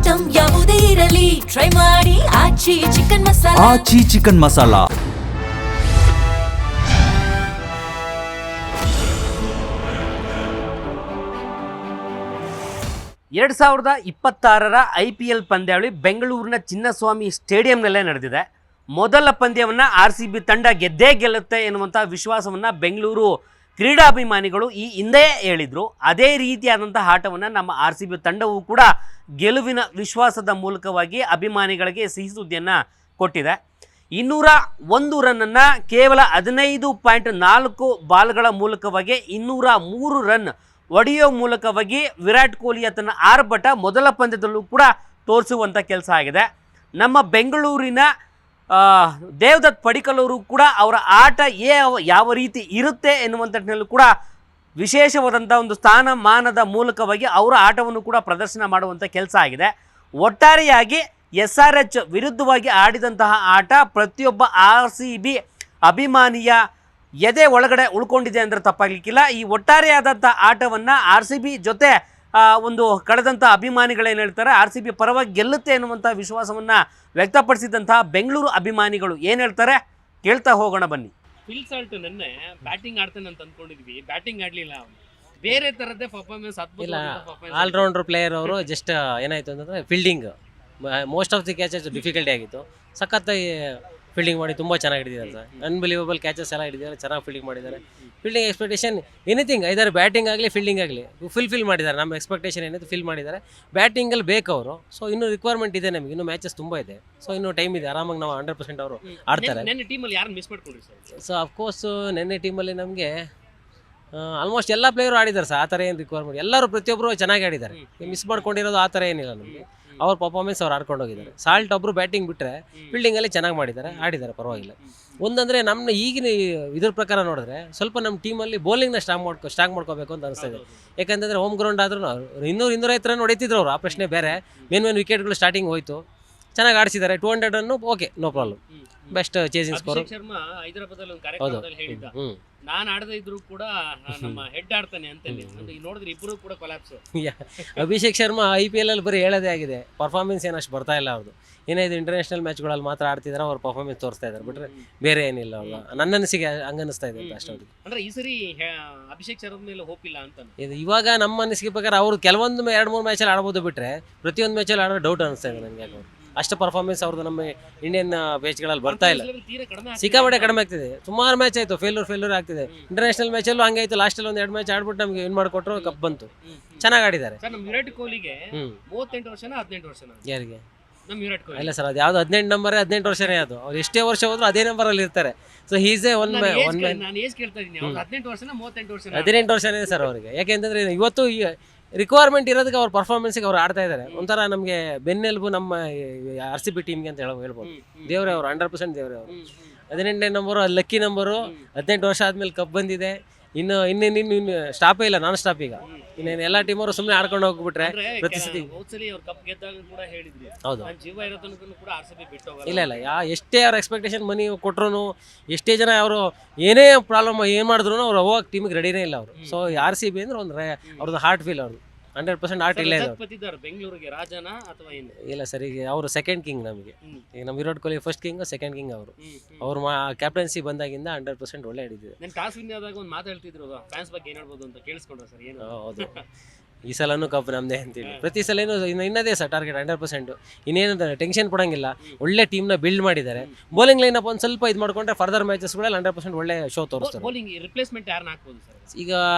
Item ಯಾವುದೇ ಇರಲಿ try ಮಾಡಿ ಆಚಿ ಚಿಕನ್ ಮಸಾಲಾ. ಆಚಿ ಚಿಕನ್ ಮಸಾಲಾ. ಎರಡು 2026 IPL ಪಂದ್ಯಾವಳಿ ಬೆಂಗಳೂರಿನ ಚಿನ್ನಸ್ವಾಮಿ ಸ್ಟೇಡಿಯಂನಲ್ಲೇ ನಡೆದಿದೆ. ಮೊದಲ ಪಂದ್ಯವನ್ನು RCB ತಂಡ ಗೆದ್ದೇ ಗೆಲ್ಲುತ್ತೆ ಎನ್ನುವಂಥ ವಿಶ್ವಾಸವನ್ನು ಬೆಂಗಳೂರು ಕ್ರೀಡಾಭಿಮಾನಿಗಳು ಈ ಹಿಂದೆ ಹೇಳಿದರು. ಅದೇ ರೀತಿಯಾದಂಥ ಆಟವನ್ನು ನಮ್ಮ RCB ತಂಡವೂ ಕೂಡ ಗೆಲುವಿನ ವಿಶ್ವಾಸದ ಮೂಲಕವಾಗಿ ಅಭಿಮಾನಿಗಳಿಗೆ ಸಿಹಿ ಸುದ್ದಿಯನ್ನು ಕೊಟ್ಟಿದೆ. 201 ರನ್ನನ್ನು ಕೇವಲ 15.4 ಬಾಲ್ಗಳ ಮೂಲಕವಾಗಿ 203 ರನ್ ಹೊಡೆಯೋ ಮೂಲಕವಾಗಿ ವಿರಾಟ್ ಕೊಹ್ಲಿ ತನ್ನ ಆರ್ಭಟ ಮೊದಲ ಪಂದ್ಯದಲ್ಲೂ ಕೂಡ ತೋರಿಸುವಂಥ ಕೆಲಸ ಆಗಿದೆ. ನಮ್ಮ ಬೆಂಗಳೂರಿನ ದೇವದತ್ ಪಡಿಕ್ಕಲ್ ಅವರು ಕೂಡ ಅವರ ಆಟ ಯಾವ ರೀತಿ ಇರುತ್ತೆ ಎನ್ನುವಂಥದ್ದು ಕೂಡ ವಿಶೇಷವಾದಂಥ ಒಂದು ಸ್ಥಾನಮಾನದ ಮೂಲಕವಾಗಿ ಅವರ ಆಟವನ್ನು ಕೂಡ ಪ್ರದರ್ಶನ ಮಾಡುವಂಥ ಕೆಲಸ ಆಗಿದೆ. ಒಟ್ಟಾರೆಯಾಗಿ SRH ವಿರುದ್ಧವಾಗಿ ಆಡಿದಂತಹ ಆಟ ಪ್ರತಿಯೊಬ್ಬ RCB ಅಭಿಮಾನಿಯ ಎದೆ ಒಳಗಡೆ ಉಳ್ಕೊಂಡಿದೆ ಅಂದರೆ ತಪ್ಪಾಗಲಿಕ್ಕಿಲ್ಲ. ಈ ಒಟ್ಟಾರೆಯಾದಂಥ ಆಟವನ್ನು RCB ಜೊತೆ ಒಂದು ಕಳೆದಂಥ ಅಭಿಮಾನಿಗಳೇನು ಹೇಳ್ತಾರೆ, RCB ಪರವಾಗಿ ಗೆಲ್ಲುತ್ತೆ ಎನ್ನುವಂಥ ವಿಶ್ವಾಸವನ್ನು ವ್ಯಕ್ತಪಡಿಸಿದಂತಹ ಬೆಂಗಳೂರು ಅಭಿಮಾನಿಗಳು ಏನು ಹೇಳ್ತಾರೆ ಕೇಳ್ತಾ ಹೋಗೋಣ ಬನ್ನಿ. ಫಿಲ್ ಸಾಲ್ಟ್ ನೆನ್ನೆ ಬ್ಯಾಟಿಂಗ್ ಆಡ್ತಾನೆ ಅಂತ ಅಂದ್ಕೊಂಡಿದ್ವಿ, ಬ್ಯಾಟಿಂಗ್ ಆಡಲಿಲ್ಲ. ಬೇರೆ ಥರದ್ದೇ ಪರ್ಫಾರ್ಮೆನ್ಸ್. ಇಲ್ಲ, ಆಲ್ರೌಂಡರ್ ಪ್ಲೇಯರ್ ಅವರು. ಜಸ್ಟ್ ಏನಾಯಿತು ಅಂತಂದರೆ fielding most of the catches difficulty ಆಗಿತ್ತು. ಸಖತ್ತಾಗಿ ಫೀಲ್ಡಿಂಗ್ ಮಾಡಿ ತುಂಬ ಚೆನ್ನಾಗಿ ಹಿಡಿದಿದ್ದಾರೆ ಸರ್. ಅನ್ಬಿಲೀವಬಲ್ ಕ್ಯಾಚಸ್ ಎಲ್ಲ ಹಿಡಿದಿದ್ದಾರೆ, ಚೆನ್ನಾಗಿ ಫೀಲ್ಡಿಂಗ್ ಮಾಡಿದ್ದಾರೆ. ಫೀಲ್ಡಿಂಗ್ ಎಕ್ಸ್ಪೆಕ್ಟೇಷನ್ ಎನಿಥಿಂಗ್ ಐದರ್ ಬ್ಯಾಟಿಂಗ್ ಆಗಲಿ ಫೀಲ್ಡಿಂಗ್ ಆಗಲಿ ಫಿಲ್ ಮಾಡಿದ್ದಾರೆ. ನಮ್ಮ ಎಕ್ಸ್ಪೆಕ್ಟೇಷನ್ ಏನಿದೆ ಫಿಲ್ ಮಾಡಿದ್ದಾರೆ. ಬ್ಯಾಟಿಂಗಲ್ಲಿ ಬೇಕು ಅವರು. ಸೊ ಇನ್ನೂ ರಿಕ್ವೈರ್ಮೆಂಟ್ ಇದೆ ನಮಗೆ, ಇನ್ನೂ ಮ್ಯಾಚಸ್ ತುಂಬ ಇದೆ. ಸೊ ಇನ್ನೂ ಟೈಮ್ ಇದೆ, ಆರಾಮಾಗಿ ನಾವು 100% ಅವರು ಆಡ್ತಾರೆ. ನೆನ್ನೆ ಟೀಮಲ್ಲಿ ಯಾರು ಮಿಸ್ ಮಾಡ್ಕೊಂಡ್ರಿ ಸರ್? ಸೊ ಅಫ್ಕೋರ್ಸ್ ನೆನ್ನೆ ಟೀಮಲ್ಲಿ ನಮಗೆ ಆಲ್ಮೋಸ್ಟ್ ಎಲ್ಲ ಪ್ಲೇಯರು ಆಡಿದ್ದಾರೆ ಸರ್. ಆ ಥರ ಏನು ರಿಕ್ವೈರ್ಮೆಂಟ್, ಎಲ್ಲರೂ ಪ್ರತಿಯೊಬ್ಬರು ಚೆನ್ನಾಗಿ ಆಡಿದ್ದಾರೆ. ಮಿಸ್ ಮಾಡ್ಕೊಂಡಿರೋದು ಆ ಥರ ಏನಿಲ್ಲ ನಮಗೆ. ಅವ್ರ ಪರ್ಫಾರ್ಮೆನ್ಸ್ ಅವ್ರು ಆಡ್ಕೊಂಡು ಹೋಗಿದ್ದಾರೆ. ಸಾಲ್ಟ್ ಒಬ್ಬರು ಬ್ಯಾಟಿಂಗ್ ಬಿಟ್ಟರೆ ಫೀಲ್ಡಿಂಗಲ್ಲಿ ಚೆನ್ನಾಗಿ ಮಾಡಿದ್ದಾರೆ, ಆಡಿದ್ದಾರೆ, ಪರವಾಗಿಲ್ಲ. ಒಂದಂದರೆ ನಮ್ಮ ಈಗಿನ ಇದ್ರ ಪ್ರಕಾರ ನೋಡಿದ್ರೆ ಸ್ವಲ್ಪ ನಮ್ಮ ಟೀಮಲ್ಲಿ ಬೌಲಿಂಗ್ನ ಸ್ಟ್ರಾಂಗ್ ಮಾಡ್ಕೋಬೇಕು ಅಂತ ಅನಿಸ್ತಾ ಇದೆ. ಯಾಕಂತಂದರೆ ಹೋಮ್ ಗ್ರೌಂಡ್ ಆದ್ರೂ 200-250 ರನ್ ಹೊಡಿತಿದ್ರು ಅವರು, ಆ ಪ್ರಶ್ನೆ ಬೇರೆ. ಮೇನ್ ವಿಕೆಟ್ಗಳು ಸ್ಟಾರ್ಟಿಂಗ್ ಹೋಯಿತು, ಚೆನ್ನಾಗಿ ಆಡಿಸಿದ್ದಾರೆ. 200 ರನ್ನು okay, no problem, best chasing score. Sharma ಹೈದರಾಬಾದಲ್ಲಿ ಒಂದು ಕಾರ್ಯಕ್ರಮದಲ್ಲಿ ಹೇಳಿದ್ದ, ನಾನು ಆಡದೇ ಇದ್ರು ಕೂಡ ನಮ್ಮ ಹೆಡ್ ಆಡ್ತಾನೆ ಅಂತ. ನೋಡಿದ್ರೆ ಇಬ್ಬರು ಕೂಡ ಕೊಲಾಪ್ಸ್. ಅಭಿಷೇಕ್ ಶರ್ಮಾ IPL ಅಲ್ಲಿ ಬರೀ ಹೇಳೋದೇ ಆಗಿದೆ, ಪರ್ಫಾರ್ಮೆನ್ಸ್ ಏನಷ್ಟು ಬರ್ತಾ ಇಲ್ಲ ಅವ್ರದ್ದು. ಏನಾಯ್ತು, ಇಂಟರ್ನ್ಯಾಷನಲ್ ಮ್ಯಾಚ್ಗಳಲ್ಲಿ ಮಾತ್ರ ಆಡ್ತಿದ್ದಾರೆ, ಅವ್ರ ಪರ್ಫಾರ್ಮೆನ್ಸ್ ತೋರಿಸ್ತಾ ಇದ್ದಾರೆ, ಬಿಟ್ರೆ ಬೇರೆ ಏನಿಲ್ಲ ಅವ್ರು. ನನ್ನ ಅನಿಸಿಕೆ ಹಂಗನಿಸ್ತಾ ಇದೆ ಅಷ್ಟು ಅವ್ರಿಗೆ. ಅಂದ್ರೆ ಈ ಸರಿ ಅಭಿಷೇಕ್ ಶರ್ಮಾ ಮೇಲೆ ಹೋಪ್ ಇಲ್ಲ ಅಂತ ಇದು ಇವಾಗ ನಮ್ಮ ಅನಿಸಿಕೆ ಪ್ರಕಾರ. ಅವರು ಕೆಲವೊಂದು 2-3 ಮ್ಯಾಚಲ್ಲಿ ಆಡ್ಬೋದು, ಬಿಟ್ಟರೆ ಪ್ರತಿಯೊಂದು ಮ್ಯಾಚಲ್ಲಿ ಆಡೋ ಡೌಟ್ ಅನಿಸ್ತಾ ಇದೆ ನನಗೆ. ಅವರು ಅಷ್ಟು ಪರ್ಫಾರ್ಮೆನ್ಸ್ ಅವ್ರದ್ದು ನಮ್ಮ ಇಂಡಿಯನ್ ಮ್ಯಾಚ್ಗಳಲ್ಲಿ ಬರ್ತಾ ಇಲ್ಲ, ಸಿಕ್ಕಾಪಟ್ಟೆ ಕಡಿಮೆ ಆಗ್ತಿದೆ. ಸುಮಾರು ಮ್ಯಾಚ್ ಆಯಿತು, ಫೇಲ್ಯೂರ್ ಆಗ್ತಿದೆ. ಇಂಟರ್ನ್ಯಾಷನಲ್ ಮ್ಯಾಚಲ್ಲೂ ಹಂಗೆ ಆಯಿತು. ಲಾಸ್ಟಲ್ಲಿ 1-2 ಮ್ಯಾಚ್ ಆಡ್ಬಿಟ್ಟು ನಮಗೆ ವಿನ್ ಮಾಡಿಕೊಟ್ರು, ಕಪ್ ಬಂತು, ಚೆನ್ನಾಗಿ ಆಡಿದ್ದಾರೆ. ಸರ್, ನಮ್ಮ ವಿರಾಟ್ ಕೊಹ್ಲಿಗೆ 38 ವರ್ಷನ 18 ವರ್ಷನ? ಯಾರಿಗೆ? ನಮ್ಮ ವಿರಾಟ್ ಕೊಹ್ಲಿ. ಇಲ್ಲ ಸರ್, ಅದು ಯಾವುದು 18 ನಂಬರ್, 18 ವರ್ಷನೇ ಅದು. ಅವ್ರು ಎಷ್ಟೇ ವರ್ಷ ಹೋದ್ರು ಅದೇ ನಂಬರಲ್ಲಿ ಇರ್ತಾರೆ. ಸೊ ಹೀಸೇ ನಾನು ಏಜ್ ಕೇಳ್ತಾ ಇದ್ದೀನಿ, 18 ವರ್ಷನ 38 ವರ್ಷನ? 18 ವರ್ಷನೇ ಸರ್ ಅವರಿಗೆ. ಯಾಕೆಂತಂದ್ರೆ ಇವತ್ತು ರಿಕ್ವೈರ್ಮೆಂಟ್ ಇರೋದಕ್ಕೆ ಅವ್ರ ಪರ್ಫಾರ್ಮೆನ್ಸ್ಗೆ ಅವ್ರು ಆಡ್ತಾ ಇದ್ದಾರೆ. ಒಂಥರ ನಮಗೆ ಬೆನ್ನೆಲುಬು ನಮ್ಮ RCB ಟೀಮ್ಗೆ ಅಂತ ಹೇಳ್ಬೋದು. ದೇವರೇ ಅವರು, 100% ದೇವರೇ ಅವರು. 18ನೇ ನಂಬರು, ಲಕ್ಕಿ ನಂಬರು. 18 ವರ್ಷ ಆದಮೇಲೆ ಕಪ್ ಬಂದಿದೆ. ಇನ್ನು ಸ್ಟಾಪೇ ಇಲ್ಲ, ನಾನ್ ಸ್ಟಾಪ್. ಈಗ ಇನ್ನೇನು ಎಲ್ಲ ಟೀಮವರು ಸುಮ್ಮನೆ ಆಡ್ಕೊಂಡು ಹೋಗ್ಬಿಟ್ರೆ ಪ್ರತಿ ಸತಿ. ಹೌದು, ಇಲ್ಲ ಎಷ್ಟೇ ಅವ್ರ ಎಕ್ಸ್ಪೆಕ್ಟೇಷನ್ ಮನಿ ಕೊಟ್ರು, ಎಷ್ಟೇ ಜನ ಅವರು ಏನೇ ಪ್ರಾಬ್ಲಮ್ ಏನು ಮಾಡಿದ್ರು ಅವ್ರು ಹೋಗೋ ಟೀಮಿಗೆ ರೆಡಿನೇ ಇಲ್ಲ ಅವರು. ಸೊ RCB ಅಂದ್ರೆ ಒಂದು ಅವ್ರದ್ದು ಹಾರ್ಟ್ ಫೀಲ್, ಅವ್ರದ್ದು 100% ಆರ್ಟ್ ಇಲ್ಲ ಬೆಂಗಳೂರಿಗೆ. ರಾಜನ ಅಥವಾ ಏನು? ಇಲ್ಲ ಸರ್, ಈಗ ಅವರು ಸೆಕೆಂಡ್ ಕಿಂಗ್ ನಮಗೆ. ಈಗ ನಮ್ಮ Virat Kohli first king, second king ಅವರು. ಅವ್ರು ಕ್ಯಾಪ್ಟನ್ಸಿ ಬಂದಾಗಿಂದ 100% ಒಳ್ಳೆ ಹಿಡಿದಿದೆ. ನಾನು ಟಾಸ್ ವಿನ್ ಆದಾಗ ಒಂದು ಮಾತು ಹೇಳ್ತಿದ್ರು, ಫ್ಯಾನ್ಸ್ ಬಗ್ಗೆ ಏನು ಹೇಳ್ಬೋದು ಅಂತ ಕೇಳಿಸ್ಕೊಂಡ್ರೆ ಸರ್ ಏನು? ಹೌದು, ಈ ಸಲನೂ ಕಪ್ ನಮ್ಮದೇ ಅಂತೇಳಿ ಪ್ರತಿ ಸಲ ಇನ್ನದೇ ಸರ್ ಟಾರ್ಗೆಟ್ 100%. ಇನ್ನೇನು ಟೆನ್ಷನ್ ಪಡೋಂಗಿಲ್ಲ. ಒಳ್ಳೆ ಟೀಮ್ನ ಬಿಲ್ಡ್ ಮಾಡಿದ್ದಾರೆ. ಬೌಲಿಂಗ್ ಲೈನ್ ಅಪ್ ಒಂದು ಸ್ವಲ್ಪ ಇದು ಮಾಡ್ಕೊಂಡ್ರೆ ಫರ್ದರ್ ಮ್ಯಾಚಸ್ಗಳಲ್ಲಿ 100% ಒಳ್ಳೆ ಶೋ ತೋರಿಸ್ತಾರೆ. ಬೌಲಿಂಗ್ ರಿಪ್ಲೇಸ್ಮೆಂಟ್ ಯಾರನ್ನ ಹಾಕ್ಬೋದು ಸರ್? ಈಗ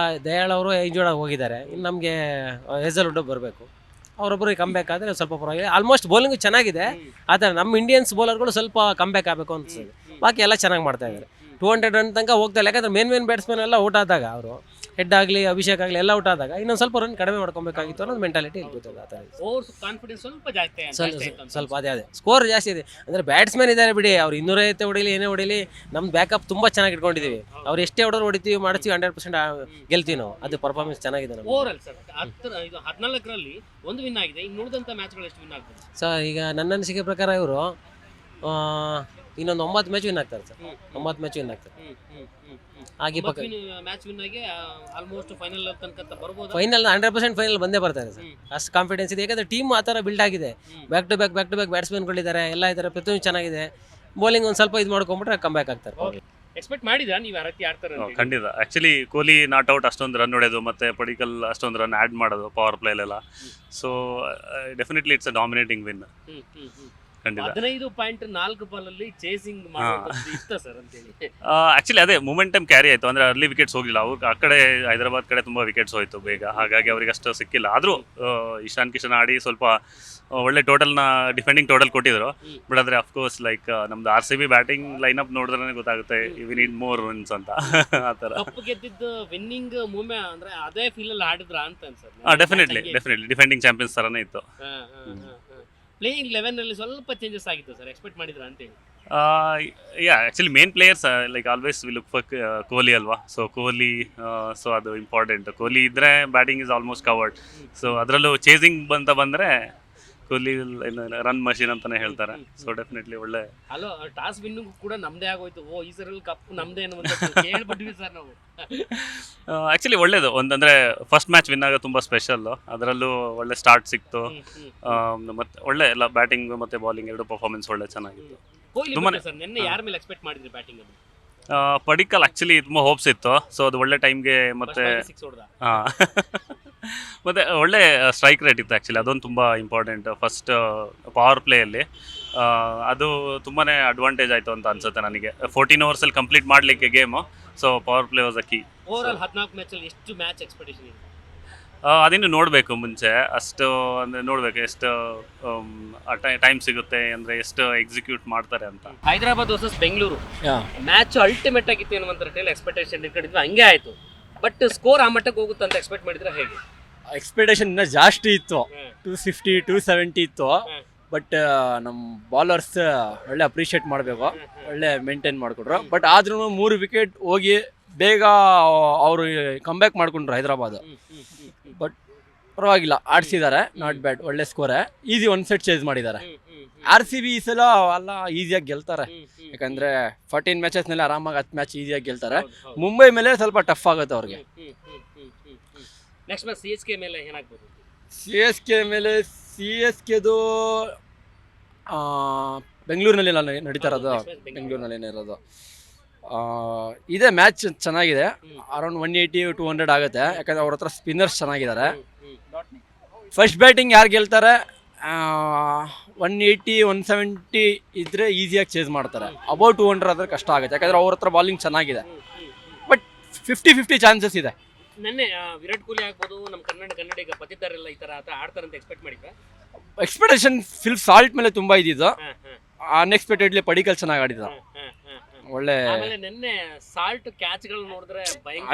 ದಯಾಳ್ ಅವರು ಇಂಜೋರ್ಡ್ ಹೋಗಿದ್ದಾರೆ. ಇನ್ನು ನಮಗೆ ಹೆಜಲ್ವುಡ್ ಬರಬೇಕು. ಅವರೊಬ್ಬರು ಕಮ್ ಬ್ಯಾಕ್ ಆದರೆ ಸ್ವಲ್ಪ ಪರವಾಗಿಲ್ಲ. ಆಲ್ಮೋಸ್ಟ್ ಬೌಲಿಂಗ್ ಚೆನ್ನಾಗಿದೆ. ಆದರೆ ನಮ್ಮ ಇಂಡಿಯನ್ಸ್ ಬೌಲರ್ಗಳು ಸ್ವಲ್ಪ ಕಮ್ ಬ್ಯಾಕ್ ಆಗಬೇಕು ಅನಿಸ್ತದೆ. ಬಾಕಿ ಎಲ್ಲ ಚೆನ್ನಾಗಿ ಮಾಡ್ತಾ ಇದ್ದಾರೆ. 200 ರನ್ ತನಕ ಹೋಗ್ತಾ ಇಲ್ಲ. ಯಾಕಂದರೆ ಮೇನ್ ಬ್ಯಾಟ್ಸ್ಮನ್ ಎಲ್ಲ ಔಟ್ ಆದಾಗ, ಅವರು ಹೆಡ್ ಆಗಲಿ ಅಭಿಷೇಕ್ ಆಗಲಿ ಎಲ್ಲ ಔಟ್ ಆದಾಗ ಇನ್ನೊಂದು ಸ್ವಲ್ಪ ರನ್ ಕಡಿಮೆ ಮಾಡ್ಕೊಬೇಕಾಗಿತ್ತು ಅನ್ನೋದು ಮೆಂಟಾಲಿಟಿ ಇರ್ಬೋದು. ಆ ಥರ ಸ್ವಲ್ಪ ಅದೇ ಸ್ಕೋರ್ ಜಾಸ್ತಿ ಇದೆ. ಅಂದರೆ ಬ್ಯಾಟ್ಸ್ಮನ್ ಇದ್ದಾರೆ ಬಿಡಿ, ಅವ್ರು 250 ಹೊಡಿಲಿ ಏನೇ ಹೊಡಿಲಿ, ನಮ್ಮ ಬ್ಯಾಕಪ್ ತುಂಬ ಚೆನ್ನಾಗಿ ಇಟ್ಕೊಂಡಿದ್ದೀವಿ. ಅವ್ರು ಎಷ್ಟೇ ಹೊಡೆದ್ರು ಹೊಡಿತೀವಿ, ಮಾಡ್ತೀವಿ, 100% ಗೆಲ್ತೀವಿ ನಾವು. ಅದು ಪರ್ಫಾರ್ಮೆನ್ಸ್ ಚೆನ್ನಾಗಿದೆ ನಮಗೆ. ಓವರ್ ಆಲ್ ಸರ್ 14ರಲ್ಲಿ ಒಂದು ವಿನ್ ಆಗಿದೆ. ಇನ್ನು ಉಳಿದಂಥ ಮ್ಯಾಚ್ಗಳು ಎಷ್ಟು ವಿನ್ ಆಗ್ತದೆ ಸರ್? ಈಗ ನನ್ನ ಅನಿಸಿಕೆ ಪ್ರಕಾರ ಇವರು ಇನ್ನೊಂದು 9 ಮ್ಯಾಚ್ ವಿನ್ ಆಗ್ತಾರೆ ಸರ್. 9 ಮ್ಯಾಚ್ ವಿನ್ ಆಗ್ತಾರೆ. ಹಾಗೆ ಪಕ್ಕ ಮ್ಯಾಚ್ ವಿನ್ ಆಗಿ ಆಲ್ಮೋಸ್ಟ್ ಫೈನಲ್ ತನಕ ಬರ್ಬೋದು. ಫೈನಲ್ 100% ಫೈನಲ್ ಬಂದೇ ಬರ್ತಾರೆ ಸರ್. ಅಷ್ಟು ಕಾನ್ಫಿಡೆನ್ಸ್ ಇದೆ, ಯಾಕಂದ್ರೆ ಟೀಮ್ ಆ ಥರ ಬಿಲ್ಡ್ ಆಗಿದೆ. ಬ್ಯಾಕ್ ಟು ಬ್ಯಾಕ್ ಬ್ಯಾಟ್ಸ್ಮನ್ಗಳಿದ್ದಾರೆ, ಎಲ್ಲ ಇದ್ದಾರೆ, ಪ್ರತಿಯೊಂದು ಚೆನ್ನಾಗಿದೆ. ಬೌಲಿಂಗ್ ಒಂದು ಸ್ವಲ್ಪ ಇದು ಮಾಡ್ಕೊಂಡ್ಬಿಟ್ರೆ ಕಮ್ ಬ್ಯಾಕ್ ಆಗ್ತಾರೆ. ಎಕ್ಸ್ಪೆಕ್ಟ್ ಮಾಡಿದ್ರಾ ನೀವು ಆ ರೀತಿ ಆಡ್ತಾರೆ ಅಂತ? ಖಂಡಿತ. ಆ್ಯಕ್ಚುಲಿ ಕೊಹ್ಲಿ ನಾಟ್ ಔಟ್ ಅಷ್ಟೊಂದು ರನ್ ಹೊಡೆಯೋದು ಮತ್ತು ಪಡಿಕಲ್ ಅಷ್ಟೊಂದು ರನ್ ಆ್ಯಡ್ ಮಾಡೋದು ಪವರ್ ಪ್ಲೇಲೆಲ್ಲ. So definitely it's a dominating win. ಖಂಡಿತ. 15.4 ಬಾಲಲ್ಲಿ ಚೇಸಿಂಗ್ ಮಾಡೋದು ಇಷ್ಟ ಸರ್ ಅಂತೇಳಿ. ಆ್ಯಕ್ಚುಲಿ ಅದೇ ಮೊಮೆಂಟಮ್ ಕ್ಯಾರಿ ಆಯಿತು, ಅಂದರೆ ಅರ್ಲಿ ವಿಕೆಟ್ಸ್ ಹೋಗಿಲ್ಲ ಅವ್ರು. ಆ ಕಡೆ ಹೈದರಾಬಾದ್ ಕಡೆ ತುಂಬ ವಿಕೆಟ್ಸ್ ಹೋಯಿತು ಬೇಗ, ಹಾಗಾಗಿ ಅವ್ರಿಗೆ ಅಷ್ಟು ಸಿಕ್ಕಿಲ್ಲ. ಆದರೂ ಇಶಾನ್ ಕಿಶನ್ ಆಡಿ ಸ್ವಲ್ಪ ಒಳ್ಳೆ ಟೋಟಲ್ನ ಡಿಫೆಂಡಿಂಗ್ ಟೋಟಲ್ ಕೊಟ್ಟಿದ್ರು. ಬಟ್ ಆದರೆ ಅಫ್ಕೋರ್ಸ್ ಲೈಕ್ ನಮ್ದು RCB ಬ್ಯಾಟಿಂಗ್ ಲೈನಪ್ ನೋಡಿದ್ರೆ ಗೊತ್ತಾಗುತ್ತೆ ವಿ ನೀಡ್ ಮೋರ್ ವಿನ್ಸ್ ಅಂತ. ಆ ಥರ ಕಪ್ ಗೆದ್ದಿದ್ದು ವಿನ್ನಿಂಗ್ ಮೂಮೆಂಟ್ ಅಂದರೆ ಅದೇ ಫೀಲಲ್ಲಿ ಆಡಿದ್ರ ಅಂತ ಅನ್ಸರ್. ಡೆಫಿನೆಟ್ಲಿ ಡಿಫೆಂಡಿಂಗ್ ಚಾಂಪಿಯನ್ಸ್ ಥರನೇ ಇತ್ತು. ಪ್ಲೇಯಿಂಗ್ 11 ಸ್ವಲ್ಪ ಚೇಂಜಸ್ ಆಗಿತ್ತು ಸರ್, ಎಕ್ಸ್ಪೆಕ್ಟ್ ಮಾಡಿದ್ರ ಅಂತೇಳಿ? Actually main players like always we look for Kohli ಅಲ್ವಾ. ಸೊ ಕೊಹ್ಲಿ, ಸೊ ಅದು ಇಂಪಾರ್ಟೆಂಟ್. ಕೊಹ್ಲಿ ಇದ್ದರೆ batting is almost covered. So ಅದರಲ್ಲೂ ಚೇಸಿಂಗ್ ಅಂತ ಬಂದರೆ ಕೊಹ್ಲಿ ರನ್ ಮಷೀನ್ ಅಂತಾನೆ ಹೇಳ್ತಾರೆ. ಸೊ ಡೆಫಿನೆಟ್ಲಿ ಒಳ್ಳೆ ಹಲೋ ಟಾಸ್ ವಿನ್ನಿಂಗ್ ಕೂಡ ನಮ್ದೇ ಆಗೋಯ್ತು. ಈ ಸರಿ ಕಪ್ ನಮ್ದೇ ಅನ್ನುವಂತ ಹೇಳ್ಬಿಟ್ವಿ ಸರ್ ನಾವು. ಆ್ಯಕ್ಚುಲಿ ಒಳ್ಳೇದು. ಒಂದಂದರೆ ಫಸ್ಟ್ ಮ್ಯಾಚ್ ವಿನ್ ಆಗೋದು ತುಂಬ ಸ್ಪೆಷಲ್ಲು. ಅದರಲ್ಲೂ ಒಳ್ಳೆ ಸ್ಟಾರ್ಟ್ ಸಿಕ್ತು, ಮತ್ತು ಒಳ್ಳೆ ಎಲ್ಲ ಬ್ಯಾಟಿಂಗ್ ಮತ್ತು ಬಾಲಿಂಗ್ ಎರಡು ಪರ್ಫಾರ್ಮೆನ್ಸ್ ಒಳ್ಳೆ ಚೆನ್ನಾಗಿತ್ತು. ಕೊಹ್ಲಿ ಸರ್ ನಿನ್ನೆ ಯಾರ ಮೇಲೆ ಎಕ್ಸ್ಪೆಕ್ಟ್ ಮಾಡಿದ್ರಿ ಬ್ಯಾಟಿಂಗ್ ಅಲ್ಲಿ? ಪಡಿಕಲ್ ಆ್ಯಕ್ಚುಲಿ ತುಂಬ ಹೋಪ್ಸ್ ಇತ್ತು. ಸೊ ಅದು ಒಳ್ಳೆ ಟೈಮ್ಗೆ ಮತ್ತು ಹಾಂ ಮತ್ತು ಒಳ್ಳೆ ಸ್ಟ್ರೈಕ್ ರೇಟ್ ಇತ್ತು. ಆ್ಯಕ್ಚುಲಿ ಅದೊಂದು ತುಂಬ ಇಂಪಾರ್ಟೆಂಟ್ ಫಸ್ಟ್ ಪವರ್ ಪ್ಲೇಯಲ್ಲಿ. ಅದು ತುಂಬಾ ಅಡ್ವಾಂಟೇಜ್ ಆಯಿತು ಅಂತ ಅನ್ಸುತ್ತೆ ನನಗೆ. 14 ಓವರ್ಸಲ್ಲಿ ಕಂಪ್ಲೀಟ್ ಮಾಡಲಿಕ್ಕೆ game. So power play was a key. Overall 14 ಮ್ಯಾಚಲ್ಲಿ ಎಷ್ಟು ಮ್ಯಾಚ್ ಎಕ್ಸ್ಪೆಕ್ಟೇಷನ್ ಇದೆ? ಅದಿನ್ನು ನೋಡಬೇಕು ಮುಂಚೆ. ಅಷ್ಟು ಅಂದರೆ ನೋಡಬೇಕು ಎಷ್ಟು ಟೈಮ್ ಸಿಗುತ್ತೆ, ಅಂದರೆ ಎಷ್ಟು ಎಕ್ಸಿಕ್ಯೂಟ್ ಮಾಡ್ತಾರೆ ಅಂತ. Hyderabad versus Bengaluru match ultimate ಆಗಿತ್ತು ಅನ್ನುವಂಥ ಎಕ್ಸ್ಪೆಕ್ಟೇಷನ್ ಇಟ್ಕೊಂಡಿದ್ವಿ, ಹಂಗೆ ಆಯಿತು. ಬಟ್ ಸ್ಕೋರ್ ಆ ಮಟ್ಟಕ್ಕೆ ಹೋಗುತ್ತೆ ಅಂತ ಎಕ್ಸ್ಪೆಕ್ಟ್ ಮಾಡಿದ್ರೆ ಹೇಗೆ? ಎಕ್ಸ್ಪೆಕ್ಟೇಷನ್ ಇನ್ನೂ ಜಾಸ್ತಿ ಇತ್ತು. 250 270 ಇತ್ತು. ಬಟ್ ನಮ್ಮ ಬಾಲರ್ಸ್ ಒಳ್ಳೆ ಅಪ್ರಿಷಿಯೇಟ್ ಮಾಡಬೇಕು, ಒಳ್ಳೆ ಮೇಂಟೈನ್ ಮಾಡಿಕೊಟ್ರು. ಬಟ್ ಆದ್ರೂ 3 ವಿಕೆಟ್ ಹೋಗಿ ಬೇಗ ಅವರು ಕಮ್ಬ್ಯಾಕ್ ಮಾಡ್ಕೊಂಡ್ರು ಹೈದರಾಬಾದ್. ಬಟ್ ಪರವಾಗಿಲ್ಲ, ಆಡಿಸಿದ್ದಾರೆ, ನಾಟ್ ಬ್ಯಾಡ್, ಒಳ್ಳೆ ಸ್ಕೋರೇ. ಈಸಿ 1 ಸೆಟ್ ಚೇಸ್ ಮಾಡಿದ್ದಾರೆ. RCB ಈ ಸಲ ಎಲ್ಲ ಈಸಿಯಾಗಿ ಗೆಲ್ತಾರೆ, ಯಾಕಂದರೆ 14 ಮ್ಯಾಚಸ್ನಲ್ಲಿ ಆರಾಮಾಗಿ 10 ಮ್ಯಾಚ್ ಈಸಿಯಾಗಿ ಗೆಲ್ತಾರೆ. ಮುಂಬೈ ಮೇಲೆ ಸ್ವಲ್ಪ ಟಫ್ ಆಗುತ್ತೆ ಅವ್ರಿಗೆ. ನೆಕ್ಸ್ಟ್ ಮ್ಯಾಚ್ CSK ಮೇಲೆ ಏನಾಗ್ಬೋದು? CSK ಮೇಲೆ CSKದು ಬೆಂಗಳೂರಿನಲ್ಲಿ ನಡೀತಾ ಇರೋದು, ಬೆಂಗಳೂರಿನಲ್ಲೇ ಇರೋದು. ಇದೇ ಮ್ಯಾಚ್ ಚೆನ್ನಾಗಿದೆ. ಅರೌಂಡ್ 180-200 ಆಗುತ್ತೆ, ಯಾಕಂದರೆ ಅವ್ರ ಹತ್ರ ಸ್ಪಿನ್ನರ್ಸ್ ಚೆನ್ನಾಗಿದ್ದಾರೆ. ಫಸ್ಟ್ ಬ್ಯಾಟಿಂಗ್ ಯಾರು ಗೆಲ್ತಾರೆ 180-170 ಇದ್ದರೆ ಈಸಿಯಾಗಿ ಚೇಸ್ ಮಾಡ್ತಾರೆ. ಅಬೌವ್ 200 ಆದರೆ ಕಷ್ಟ ಆಗುತ್ತೆ, ಯಾಕಂದರೆ ಅವ್ರ ಹತ್ರ ಬಾಲಿಂಗ್ ಚೆನ್ನಾಗಿದೆ. ಬಟ್ 50-50 ಚಾನ್ಸಸ್ ಇದೆ. ನೆನ್ನೆ ವಿರಾಟ್ ಕೊಹ್ಲಿ ಆಗ್ಬೋದು, ನಮ್ಮ ಕನ್ನಡಿಗ ಪತಿದ್ದಾರೆಲ್ಲ ಈ ಥರ ಆಡ್ತಾರೆ ಅಂತ ಎಕ್ಸ್ಪೆಕ್ಟ್ ಮಾಡಿದ್ರೆ? ಎಕ್ಸ್ಪೆಕ್ಟೇಷನ್ ಫಿಲ್ ಸಾಲ್ಟ್ ಮೇಲೆ ತುಂಬ ಇದ್ದಿದ್ದು. ಅನ್ಎಕ್ಸ್ಪೆಕ್ಟೆಡ್ಲಿ ಪಡಿಕಲ್ ಚೆನ್ನಾಗಿ ಆಡಿದ, ಒಳ್ಳೆ ನೆನ್ನೆ ಸಾಲ್ಟ್ ಕ್ಯಾಚ್ಗಳು ನೋಡಿದ್ರೆ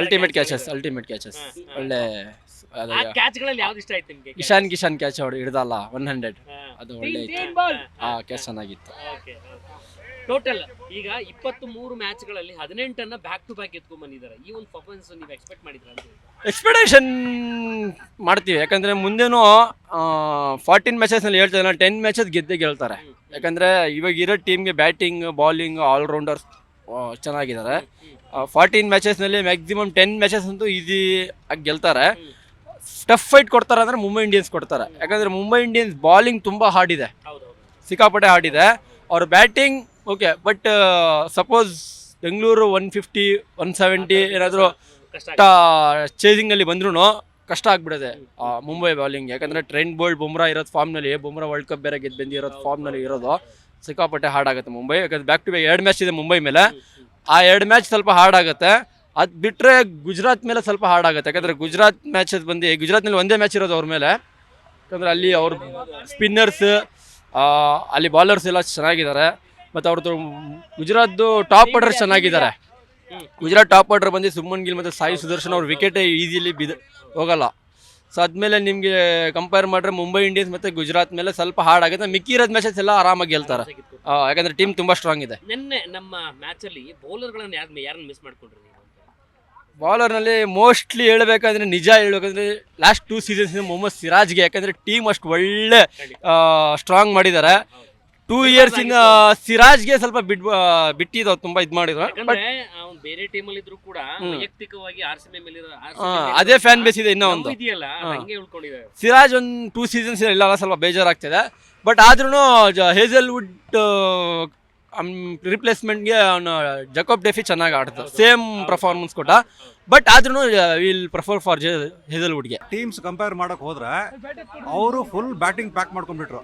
ಅಲ್ಟಿಮೇಟ್ ಕ್ಯಾಚಸ್ ಒಳ್ಳೆ. ಕ್ಯಾಚ್ಗಳಲ್ಲಿ ಯಾವ್ದು ಇಷ್ಟ ಆಯ್ತು ನಿಮಗೆ? ಇಶಾನ್ ಕಿಶನ್ ಕ್ಯಾಚ್ ಹಿಡ್ದಲ್ಲ 100, ಅದು ಒಳ್ಳೆ ಇತ್ತು. ಕ್ಯಾಚ್ ಚೆನ್ನಾಗಿತ್ತು. ಟೋಟಲ್ ಈಗ 23 ಮ್ಯಾಚ್ಗಳಲ್ಲಿ 18 ಬ್ಯಾಕ್ ಟು ಬ್ಯಾಕ್ ಎತ್ಕೊಂಡ್ ಬಂದಿದ್ದಾರೆ. ಈ ಒಂದು ಪರ್ಫಾರ್ಮೆನ್ಸ್ ನೀವು ಎಕ್ಸ್ಪೆಕ್ಟ್ ಮಾಡಿದ್ರ? ಎಕ್ಸ್ಪೆಕ್ಟೇಷನ್ ಮಾಡ್ತೀವಿ, ಯಾಕಂದರೆ ಮುಂದೇನು 14 ಮ್ಯಾಚಸ್ನಲ್ಲಿ ಹೇಳ್ತಾರೆ 10 ಮ್ಯಾಚಸ್ ಗೆದ್ದೇ ಗೆಲ್ತಾರೆ. ಯಾಕಂದರೆ ಇವಾಗ ಇರೋ ಟೀಮ್ಗೆ ಬ್ಯಾಟಿಂಗ್ ಬಾಲಿಂಗ್ ಆಲ್ರೌಂಡರ್ಸ್ ಚೆನ್ನಾಗಿದ್ದಾರೆ. 14 ಮ್ಯಾಚಸ್ನಲ್ಲಿ ಮ್ಯಾಕ್ಸಿಮಮ್ 10 ಮ್ಯಾಚಸ್ ಅಂತೂ ಈಸಿ ಆಗಿ ಗೆಲ್ತಾರೆ. ಟಫ್ ಫೈಟ್ ಕೊಡ್ತಾರೆ ಅಂದರೆ ಮುಂಬೈ ಇಂಡಿಯನ್ಸ್ ಕೊಡ್ತಾರೆ, ಯಾಕಂದರೆ ಮುಂಬೈ ಇಂಡಿಯನ್ಸ್ ಬಾಲಿಂಗ್ ತುಂಬ ಹಾರ್ಡಿದೆ, ಸಿಕ್ಕಾಪಟ್ಟೆ ಹಾರ್ಡಿದೆ. ಅವ್ರ batting okay, but suppose Bengaluru 150-170 ಏನಾದರೂ ಚೇಸಿಂಗಲ್ಲಿ ಬಂದ್ರೂ ಕಷ್ಟ ಆಗ್ಬಿಡುತ್ತೆ ಮುಂಬೈ ಬಾಲಿಂಗ್. ಯಾಕಂದರೆ ಟ್ರೆಂಟ್ ಬೋಲ್ಟ್ ಬುಮ್ರಾ ಇರೋದು ಫಾರ್ಮ್ನಲ್ಲಿ, ಬುಮ್ರಾ ವರ್ಲ್ಡ್ ಕಪ್ ಬೇರೆ ಗೆದ್ದು ಬಂದಿರೋದು ಫಾರ್ಮ್ನಲ್ಲಿ ಇರೋದು, ಸಿಕ್ಕಾಪಟ್ಟೆ ಹಾರ್ಡ್ ಆಗುತ್ತೆ ಮುಂಬೈ. ಯಾಕಂದರೆ ಬ್ಯಾಕ್ ಟು ಬ್ಯಾಕ್ 2 ಮ್ಯಾಚ್ ಇದೆ ಮುಂಬೈ ಮೇಲೆ. ಆ 2 ಮ್ಯಾಚ್ ಸ್ವಲ್ಪ ಹಾರ್ಡ್ ಆಗುತ್ತೆ. ಅದು ಬಿಟ್ಟರೆ ಗುಜರಾತ್ ಮೇಲೆ ಸ್ವಲ್ಪ ಹಾರ್ಡ್ ಆಗುತ್ತೆ, ಯಾಕಂದರೆ ಗುಜರಾತ್ ಮ್ಯಾಚಸ್ ಬಂದು ಗುಜರಾತ್ನಲ್ಲಿ ಒಂದೇ ಮ್ಯಾಚ್ ಇರೋದು ಅವ್ರ ಮೇಲೆ. ಯಾಕಂದರೆ ಅಲ್ಲಿ ಅವ್ರ ಸ್ಪಿನ್ನರ್ಸ್, ಅಲ್ಲಿ ಬಾಲರ್ಸ್ ಎಲ್ಲ ಚೆನ್ನಾಗಿದ್ದಾರೆ. ಮತ್ತು ಅವ್ರದ್ದು ಗುಜರಾತ್ದು ಟಾಪ್ ಆರ್ಡರ್ ಚೆನ್ನಾಗಿದ್ದಾರೆ. ಗುಜರಾತ್ ಟಾಪ್ ಆರ್ಡರ್ ಬಂದು ಸುಮನ್ ಗಿಲ್ ಮತ್ತು ಸಾಯಿ ಸುದರ್ಶನ್ ಅವ್ರ ವಿಕೆಟೇ ಈಸಿಲಿ ಹೋಗಲ್ಲ. ಸೊ ಅದ್ಮೇಲೆ ನಿಮಗೆ ಕಂಪೇರ್ ಮಾಡಿದ್ರೆ ಮುಂಬೈ ಇಂಡಿಯನ್ಸ್ ಮತ್ತು ಗುಜರಾತ್ ಮೇಲೆ ಸ್ವಲ್ಪ ಹಾರ್ಡ್ ಆಗುತ್ತೆ. ಮಿಕ್ಕಿರೋದು ಮ್ಯಾಚಸ್ ಎಲ್ಲ ಆರಾಮಾಗಿ ಗೆಲ್ತಾರೆ, ಯಾಕಂದರೆ ಟೀಮ್ ತುಂಬ ಸ್ಟ್ರಾಂಗ್ ಇದೆ. ನಿನ್ನೆ ನಮ್ಮ ಮ್ಯಾಚಲ್ಲಿ ಬೌಲರ್ಗಳನ್ನು ಯಾರನ್ನ ಮಿಸ್ ಮಾಡ್ಕೊಂಡ್ರಿ? ಬಾಲರ್ನಲ್ಲಿ ಮೋಸ್ಟ್ಲಿ ಹೇಳ್ಬೇಕಂದ್ರೆ, ನಿಜ ಹೇಳ್ಬೇಕಂದ್ರೆ ಲಾಸ್ಟ್ 2 ಸೀಸನ್ಸ್ ಮೊಹಮ್ಮದ್ ಸಿರಾಜ್ಗೆ, ಯಾಕಂದರೆ ಟೀಮ್ ಅಷ್ಟು ಒಳ್ಳೆ ಸ್ಟ್ರಾಂಗ್ ಮಾಡಿದ್ದಾರೆ. 2 ಇಯರ್ಸ್ ಇಂದ ಸಿರಾಜ್ಗೆ ಸ್ವಲ್ಪ ಬಿಟ್ಟಿದ್ದು ತುಂಬಾ ಇದು ಮಾಡಿದ್ರು. ಬಟ್ ಯಾಕಂದ್ರೆ ಅವ್ನು ಬೇರೆ ಟೀಮಲ್ಲಿ ಇದ್ರು ಕೂಡ ವೈಯಕ್ತಿಕವಾಗಿ RCB ಮೇಲೆ ಅದೇ ಫ್ಯಾನ್ ಬೇಸ್ ಇದೆ. ಇನ್ನೂ ಒಂದು ಇದೆಯಲ್ಲ ಹಂಗೆ ಉಳ್ಕೊಂಡಿದ್ದಾರೆ. ಸಿರಾಜ್ ಒಂದು 2 ಸೀಸನ್ಸ್ ಇಲ್ಲ ಸ್ವಲ್ಪ ಬೇಜಾರಾಗ್ತಿದೆ. ಬಟ್ ಆದ್ರೂ ಹೇಸಲ್ವುಡ್ ರಿಪ್ಲೇಸ್ಮೆಂಟ್ಗೆ ಅವನು ಜಕೋಬ್ ಡೆಫಿ ಚೆನ್ನಾಗಿ ಆಡ್ತಾರೆ, ಸೇಮ್ ಪರ್ಫಾರ್ಮೆನ್ಸ್ ಕೊಟ್ಟ. ಬಟ್ ಆದ್ರೂ ವಿಲ್ ಪ್ರಿಫರ್ ಫಾರ್ ಹೇಸಲ್ವುಡ್ಗೆ. ಟೀಮ್ಸ್ ಕಂಪೇರ್ ಮಾಡೋಕೆ ಹೋದ್ರೆ ಅವರು ಫುಲ್ ಬ್ಯಾಟಿಂಗ್ ಪ್ಯಾಕ್ ಮಾಡ್ಕೊಂಡ್ಬಿಟ್ರು,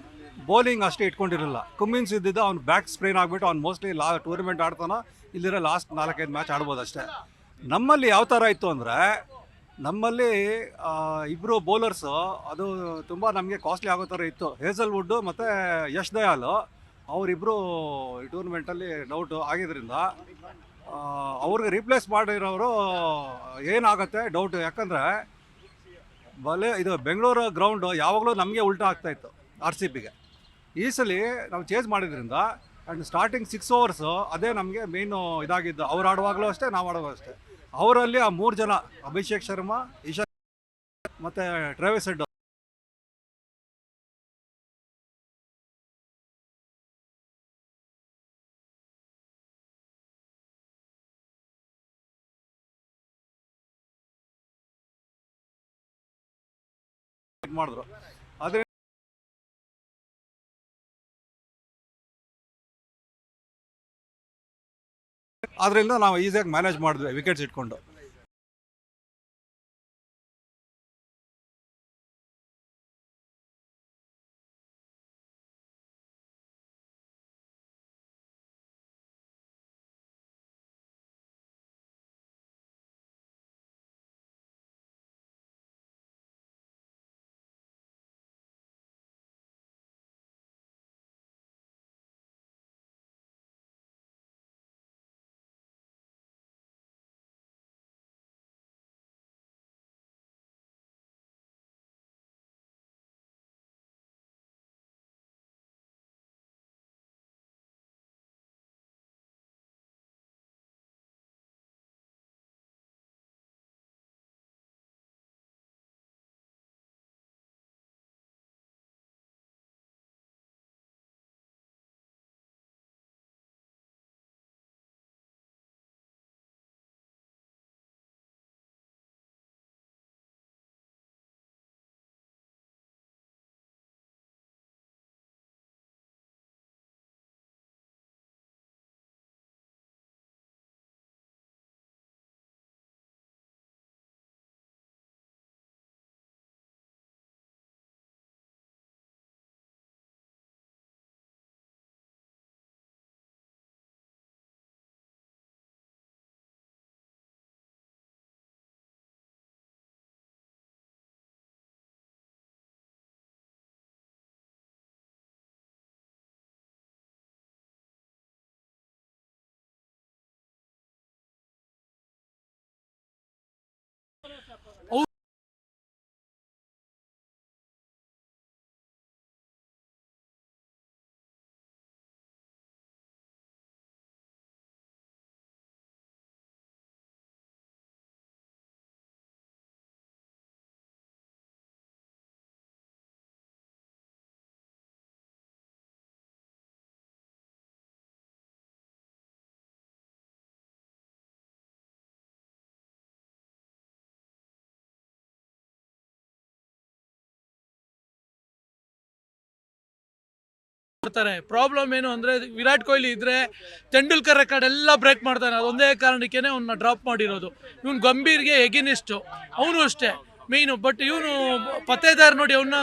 ಬೌಲಿಂಗ್ ಅಷ್ಟೇ ಇಟ್ಕೊಂಡಿರಲಿಲ್ಲ. ಕುಮ್ಮಿನ್ಸ್ ಇದ್ದಿದ್ದು ಅವ್ನು ಬ್ಯಾಕ್ ಸ್ಪ್ರೇನ್ ಆಗಿಬಿಟ್ಟು ಅವ್ನು ಮೋಸ್ಟ್ಲಿ ಟೂರ್ನಮೆಂಟ್ ಆಡ್ತಾನೋ ಇಲ್ಲಿರೋ ಲಾಸ್ಟ್ 4-5 ಮ್ಯಾಚ್ ಆಡ್ಬೋದು ಅಷ್ಟೇ. ನಮ್ಮಲ್ಲಿ ಯಾವ ಥರ ಇತ್ತು ಅಂದರೆ, ನಮ್ಮಲ್ಲಿ ಇಬ್ಬರು ಬೌಲರ್ಸು ಅದು ತುಂಬ ನಮಗೆ ಕಾಸ್ಟ್ಲಿ ಆಗೋ ಥರ ಇತ್ತು. ಹೇಸಲ್ವುಡ್ಡು ಮತ್ತು ಯಶ್ ದಯಾಲ್ ಅವರಿಬ್ಬರು ಈ ಟೂರ್ನಮೆಂಟಲ್ಲಿ ಡೌಟು ಆಗಿದ್ದರಿಂದ ಅವ್ರಿಗೆ ರೀಪ್ಲೇಸ್ ಮಾಡಿರೋರು ಏನಾಗುತ್ತೆ ಡೌಟು. ಯಾಕಂದರೆ ಇದು ಬೆಂಗಳೂರು ಗ್ರೌಂಡು ಯಾವಾಗಲೂ ನಮಗೆ ಉಲ್ಟಾ ಆಗ್ತಾಯಿತ್ತು RCBಗೆ. ಈ ಸಲ ನಾವು ಚೇಂಜ್ ಮಾಡಿದ್ರಿಂದ ಆ್ಯಂಡ್ ಸ್ಟಾರ್ಟಿಂಗ್ 6 ಓವರ್ಸು ಅದೇ ನಮಗೆ ಮೇಯ್ನು ಇದಾಗಿದ್ದು. ಅವ್ರು ಆಡುವಾಗಲೂ ಅಷ್ಟೇ, ನಾವು ಆಡುವಾಗಲೂ ಅಷ್ಟೇ. ಅವರಲ್ಲಿ ಆ 3 ಜನ ಅಭಿಷೇಕ್ ಶರ್ಮಾ, ಇಶಾನ್ ಮತ್ತು ಟ್ರಾವಿಸ್ ಹೆಡ್ ಮಾಡಿದ್ರು. ಆದರೆ ಅದರಿಂದ ನಾವು ಈಸಿಯಾಗಿ ಮ್ಯಾನೇಜ್ ಮಾಡಿದ್ವಿ ವಿಕೆಟ್ಸ್ ಇಟ್ಕೊಂಡು. ಪ್ರಾಬ್ಲಮ್ ಏನು ಅಂದ್ರೆ ವಿರಾಟ್ ಕೊಹ್ಲಿ ಇದ್ರೆ ತೆಂಡೂಲ್ಕರ್ ರೆಕಾರ್ಡ್ ಎಲ್ಲ ಬ್ರೇಕ್ ಮಾಡ್ತಾನೆ. ಅದೊಂದೇ ಕಾರಣಕ್ಕೇನೆ ಅವನ್ನ ಡ್ರಾಪ್ ಮಾಡಿರೋದು. ಇವನು ಗಂಭೀರ್ಗೆ ಎಗಿನಿಸ್ಟ್, ಅವನು ಅಷ್ಟೇ ಮೇಯ್ನು. ಬಟ್ ಇವನು ಪತ್ತೇದಾರ್ ನೋಡಿ, ಅವನ್ನ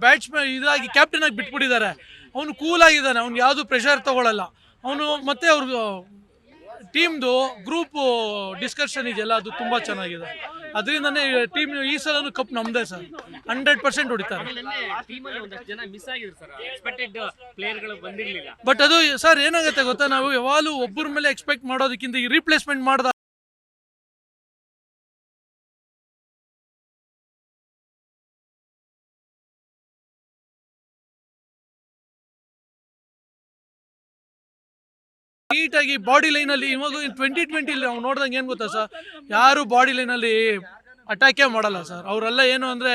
ಬ್ಯಾಟ್ಸ್ಮನ್ ಇದಾಗಿ ಕ್ಯಾಪ್ಟನ್ ಆಗಿ ಬಿಟ್ಬಿಟ್ಟಿದ್ದಾರೆ. ಅವನು ಕೂಲ್ ಆಗಿದ್ದಾನೆ, ಅವ್ನು ಯಾವುದು ಪ್ರೆಷರ್ ತಗೊಳ್ಳಲ್ಲ ಅವನು. ಮತ್ತೆ ಅವ್ರ ಟೀಮ್ದು ಗ್ರೂಪ್ ಡಿಸ್ಕಷನ್ ಇದೆಯಲ್ಲ, ಅದು ತುಂಬ ಚೆನ್ನಾಗಿದೆ. ಅದರಿಂದನೇ ಟೀಮ್ ಈ ಸಲನೂ ಕಪ್ ನಮ್ದೇ ಸರ್, 100% ಹೊಡಿತಾರೆ. ಬಟ್ ಅದು ಸರ್ ಏನಾಗುತ್ತೆ ಗೊತ್ತಾ, ನಾವು ಯಾವಾಗಲೂ ಒಬ್ಬರ ಮೇಲೆ ಎಕ್ಸ್ಪೆಕ್ಟ್ ಮಾಡೋದಕ್ಕಿಂತ ಈ ರೀಪ್ಲೇಸ್ಮೆಂಟ್ ಮಾಡಿದ ನೀಟಾಗಿ ಬಾಡಿ ಲೈನಲ್ಲಿ. ಇವಾಗ 2020 ನಾವು ನೋಡ್ದಂಗೆ ಏನು ಗೊತ್ತಾ ಸರ್, ಯಾರು ಬಾಡಿ ಲೈನಲ್ಲಿ ಅಟ್ಯಾಕೇ ಮಾಡಲ್ಲ ಸರ್. ಅವರೆಲ್ಲ ಏನು ಅಂದರೆ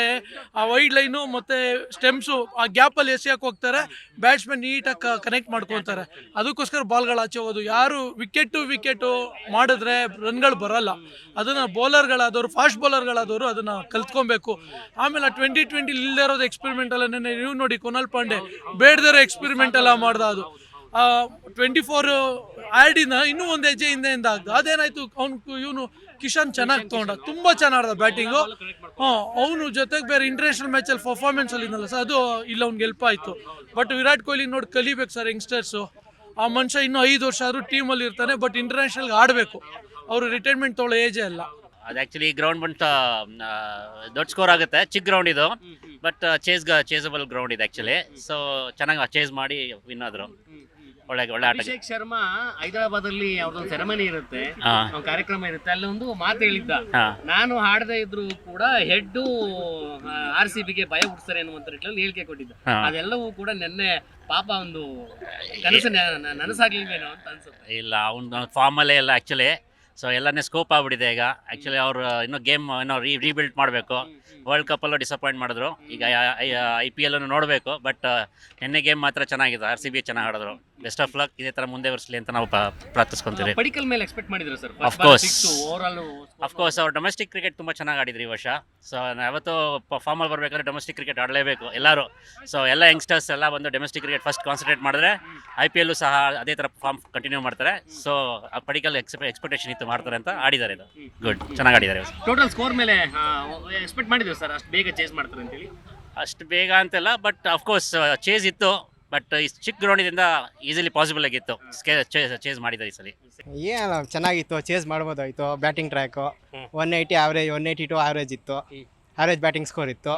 ಆ ವೈಡ್ ಲೈನು ಮತ್ತು ಸ್ಟೆಮ್ಸು ಆ ಗ್ಯಾಪಲ್ಲಿ ಎಸೆಯಕ್ಕೆ ಹೋಗ್ತಾರೆ, ಬ್ಯಾಟ್ಸ್ಮನ್ ನೀಟಾಗಿ ಕನೆಕ್ಟ್ ಮಾಡ್ಕೊತಾರೆ, ಅದಕ್ಕೋಸ್ಕರ ಬಾಲ್ಗಳು ಆಚೆ ಹೋಗೋದು. ಯಾರು ವಿಕೆಟು ಮಾಡಿದ್ರೆ ರನ್ಗಳು ಬರಲ್ಲ, ಅದನ್ನು ಬೌಲರ್ಗಳಾದವರು, ಫಾಸ್ಟ್ ಬೌಲರ್ಗಳಾದವರು ಅದನ್ನು ಕಲ್ತ್ಕೊಬೇಕು. ಆಮೇಲೆ 2020 ಇಲ್ಲದೆ ಇರೋದು ಎಕ್ಸ್ಪೆರಿಮೆಂಟ್ ಎಲ್ಲ ನೀವು ನೋಡಿ, ಕುನಾಲ್ ಪಾಂಡೆ ಬೇಡದಿರೋ ಎಕ್ಸ್ಪೆರಿಮೆಂಟ್ ಎಲ್ಲ ಮಾಡ್ದ. ಅದು 24 ಆಡಿನ ಇನ್ನೂ ಒಂದು ಹೆಜ್ಜೆ ಹಿಂದೆಯಿಂದ ಆಗ್ದು. ಅದೇನಾಯ್ತು, ಇವನು ಕಿಶನ್ ಚೆನ್ನಾಗಿ ತೊಗೊಂಡ, ತುಂಬ ಚೆನ್ನಾಗಿ ಆಡ್ದ ಬ್ಯಾಟಿಂಗು. ಅವನು ಜೊತೆಗೆ ಬೇರೆ ಇಂಟರ್ನ್ಯಾಷನಲ್ ಮ್ಯಾಚಲ್ಲಿ ಪರ್ಫಾರ್ಮೆನ್ಸಲ್ಲಿ ಇದ್ದಲ್ಲ ಸರ್, ಅದು ಇಲ್ಲ ಅವ್ನಿಗೆ ಹೆಲ್ಪ್ ಆಯಿತು. ಬಟ್ ವಿರಾಟ್ ಕೊಹ್ಲಿ ನೋಡಿ ಕಲಿಬೇಕು ಸರ್, ಯಂಗ್ಸ್ಟರ್ಸು. ಆ ಮನುಷ್ಯ ಇನ್ನೂ 5 ವರ್ಷ ಆದರೂ ಟೀಮಲ್ಲಿ ಇರ್ತಾನೆ, ಬಟ್ ಇಂಟರ್ನ್ಯಾಷನಲ್ಗೆ ಆಡಬೇಕು. ಅವರು ರಿಟೈರ್ಮೆಂಟ್ ತೊಗೊಳ್ಳೋ ಏಜೇ ಅಲ್ಲ. ಅದು ಆ್ಯಕ್ಚುಲಿ ಗ್ರೌಂಡ್ ಬಂತು ದೊಡ್ಡ ಸ್ಕೋರ್ ಆಗುತ್ತೆ, ಚಿಕ್ಕ ಗ್ರೌಂಡ್ ಇದು, ಬಟ್ ಚೇಸಬಲ್ ಗ್ರೌಂಡ್ ಇದೆ ಆ್ಯಕ್ಚುಲಿ. ಸೊ ಚೆನ್ನಾಗಿ ಚೇಸ್ ಮಾಡಿ ವಿನ್ ಆದರು. ಒಳ್ಳೆ ಆಟ. ಅಭಿಷೇಕ್ ಶರ್ಮಾ ಹೈದರಾಬಾದ್ ಅಲ್ಲಿ ಅವ್ರದೊಂದು ಸೆರೆಮನಿ ಇರುತ್ತೆ, ಕಾರ್ಯಕ್ರಮ ಇರುತ್ತೆ, ಅಲ್ಲಿ ಒಂದು ಮಾತು ಹೇಳಿದ್ದ, ನಾನು ಹಾಡದೇ ಇದ್ರು ಕೂಡ ಹೆಡ್ RCBಗೆ ಭಯ ಹುಡ್ಸ್ತಾರೆ ಅನ್ನುವಂತ ನಿಟ್ಟಿನಲ್ಲಿ ಹೇಳಿಕೆ ಕೊಟ್ಟಿದ್ದ. ಅದೆಲ್ಲವೂ ಕೂಡ ನೆನ್ನೆ ಪಾಪ ಒಂದು ಕನಸು ನನಸಾಗ್ಲಿಲ್ವೇನೋ ಅಂತ ಅನ್ಸುತ್ತೆ. ಇಲ್ಲ, ಅವ್ನ ಫಾರ್ಮಲ್ಲೇ ಎಲ್ಲ ಆ್ಯಕ್ಚುಲಿ. ಸೊ ಎಲ್ಲನೇ ಸ್ಕೋಪ್ ಆಗ್ಬಿಟ್ಟಿದೆ ಈಗ. ಆ್ಯಕ್ಚುಲಿ ಅವರು ಇನ್ನೂ ಗೇಮ್ ಏನೋ ರೀಬಿಲ್ಡ್ ಮಾಡಬೇಕು. ವರ್ಲ್ಡ್ ಕಪ್ಪಲ್ಲೂ ಡಿಸಪಾಯಿಂಟ್ ಮಾಡಿದ್ರು. ಈಗ IPL ನೋಡಬೇಕು. ಬಟ್ ನಿನ್ನೆ ಗೇಮ್ ಮಾತ್ರ ಚೆನ್ನಾಗಿದೆ, RCB ಚೆನ್ನಾಗಿ ಆಡಿದ್ರು. ಬೆಸ್ಟ್ ಆಫ್ ಲಕ್, ಇದೇ ಥರ ಮುಂದೆ ವರ್ಷಲಿ ಅಂತ ನಾವು ಪ್ರಾರ್ಥಿಸ್ಕೊಂತೀವಿ. ಪಡಿಕಲ್ ಮೇಲೆ ಎಕ್ಸ್ಪೆಕ್ಟ್ ಮಾಡಿದ್ರು ಸರ್? ಅಫ್ಕೋರ್ಸ್ ಅವ್ರು ಡೊಮೆಸ್ಟಿಕ್ ಕ್ರಿಕೆಟ್ ತುಂಬ ಚೆನ್ನಾಗಿ ಆಡಿದ್ರು ಈ ವರ್ಷ. ಸೊ ಯಾವತ್ತೂ ಫಾರ್ಮಲ್ಲಿ ಬರಬೇಕಾದ್ರೆ ಡೊಮೆಸ್ಟಿಕ್ ಕ್ರಿಕೆಟ್ ಆಡಲೇಬೇಕು ಎಲ್ಲರೂ. ಸೊ ಎಲ್ಲ ಯಂಗ್ಸ್ಟರ್ಸ್ ಎಲ್ಲ ಬಂದು ಡೊಮೆಸ್ಟಿಕ್ ಕ್ರಿಕೆಟ್ ಫಸ್ಟ್ ಕಾನ್ಸಂಟ್ರೇಟ್ ಮಾಡಿದ್ರೆ IPL ಸಹ ಅದೇ ಥರ ಫಾರ್ಮ್ ಕಂಟಿನ್ಯೂ ಮಾಡ್ತಾರೆ. ಸೊ ಪಡಿಕಲ್ ಎಕ್ಸ್ಪೆಕ್ಟೇಷನ್ ಇತ್ತು, ಮಾಡ್ತಾರೆ ಅಂತ ಆಡಿದ್ದಾರೆ. ಇದು ಗುಡ್, ಚೆನ್ನಾಗಿ ಆಡಿದ್ದಾರೆ. ಟೋಟಲ್ ಸ್ಕೋರ್ ಮೇಲೆ ಎಕ್ಸ್ಪೆಕ್ಟ್ ಮಾಡಿದ್ರು ಸರ್ ಅಷ್ಟು ಬೇಗ ಚೇಸ್ ಮಾಡ್ತಾರೆ ಅಂತೇಳಿ? ಅಷ್ಟು ಬೇಗ ಅಂತೆಲ್ಲ, ಬಟ್ ಅಫ್ಕೋರ್ಸ್ ಚೇಸ್ ಇತ್ತು. ಬಟ್ ಈ ಚಿಕ್ಕ ಗ್ರೌಂಡಿಂದ ಈಸಿಲಿ ಪಾಸಿಬಲ್ ಆಗಿತ್ತು, ಚೇಸ್ ಮಾಡಿದ್ದಾರೆ ಈ ಸಲ. ಏನು ಚೆನ್ನಾಗಿತ್ತು, ಚೇಸ್ ಮಾಡ್ಬೋದಾಯಿತು. ಬ್ಯಾಟಿಂಗ್ ಟ್ರ್ಯಾಕು 180 ಆವ್ರೇಜ್, 182 ಆವ್ರೇಜ್ ಇತ್ತು. ಆವ್ರೇಜ್ ಬ್ಯಾಟಿಂಗ್ ಸ್ಕೋರ್ ಇತ್ತು.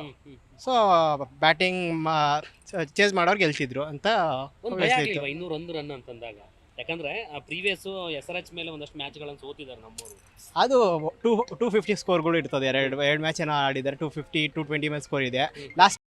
ಸೊ ಬ್ಯಾಟಿಂಗ್ ಚೇಸ್ ಮಾಡೋರು ಗೆಲ್ತಿದ್ರು ಅಂತ. 201 ರನ್ ಅಂತಂದಾಗ, ಯಾಕಂದ್ರೆ ಪ್ರೀವಿಯಸ್ SRH ಮೇಲೆ ಒಂದಷ್ಟು ಮ್ಯಾಚ್ಗಳನ್ನು ಸೋತಿದ್ದಾರೆ ನಮ್ಮವರು. ಅದು 250 ಸ್ಕೋರ್ಗಳು ಇರ್ತದೆ. ಎರಡು ಮ್ಯಾಚ್ ಏನೋ ಆಡಿದ್ದಾರೆ. 250, 220 ಮೇಲೆ ಸ್ಕೋರ್ ಇದೆ. ಲಾಸ್ಟ್